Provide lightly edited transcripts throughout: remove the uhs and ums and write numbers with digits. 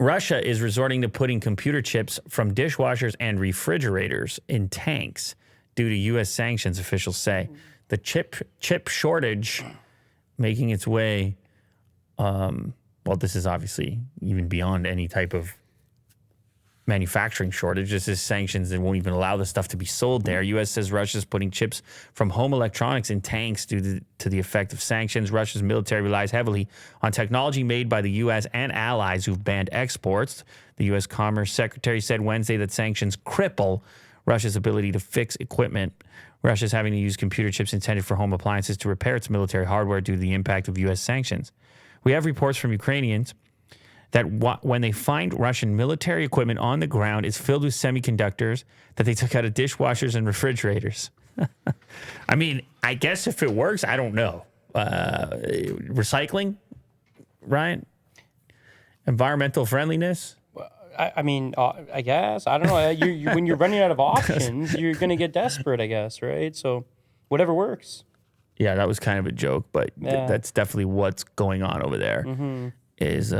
Russia is resorting to putting computer chips from dishwashers and refrigerators in tanks due to U.S. sanctions, officials say. The chip shortage making its way, well, this is obviously even beyond any type of manufacturing shortage. This is sanctions that won't even allow the stuff to be sold there. U.S. says Russia's putting chips from home electronics in tanks due to the effect of sanctions. Russia's military relies heavily on technology made by the U.S. and allies who've banned exports. The U.S. Commerce Secretary said Wednesday that sanctions cripple Russia's ability to fix equipment. Russia's having to use computer chips intended for home appliances to repair its military hardware due to the impact of U.S. sanctions. We have reports from Ukrainians that when they find Russian military equipment on the ground, it's filled with semiconductors that they took out of dishwashers and refrigerators. I mean, I guess if it works, I don't know. Recycling, Ryan? Environmental friendliness? I mean, I guess. I don't know. When you're running out of options, you're going to get desperate, I guess, right? So whatever works. Yeah, that was kind of a joke, but that's definitely what's going on over there. Is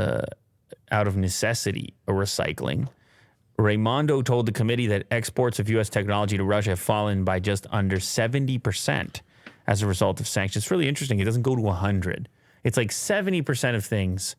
out of necessity, a recycling. Raimondo told the committee that exports of U.S. technology to Russia have fallen by just under 70% as a result of sanctions. It's really interesting. It doesn't go to 100. It's like 70% of things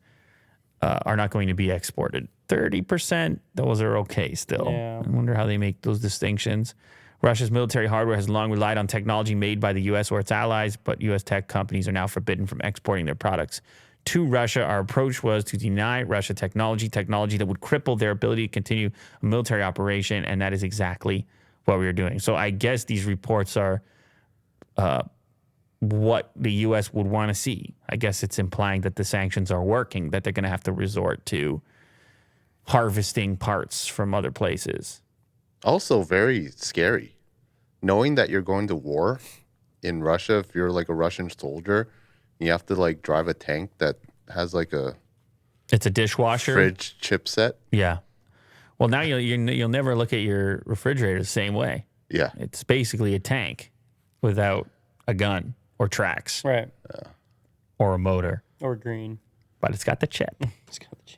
are not going to be exported. 30%, those are okay still. Yeah. I wonder how they make those distinctions. Russia's military hardware has long relied on technology made by the U.S. or its allies, but U.S. tech companies are now forbidden from exporting their products to Russia. Our approach was to deny Russia technology that would cripple their ability to continue a military operation, and that is exactly what we are doing. So I guess these reports are what the U.S. would want to see. I guess it's implying that the sanctions are working, that they're going to have to resort to harvesting parts from other places. Also very scary. Knowing that you're going to war in Russia, if you're like a Russian soldier, you have to like drive a tank that has like it's a dishwasher fridge chipset. Yeah. Well, now you'll never look at your refrigerator the same way. Yeah. It's basically a tank without a gun or tracks. Right. Or a motor. Or green. But it's got the chip. It's got the chip.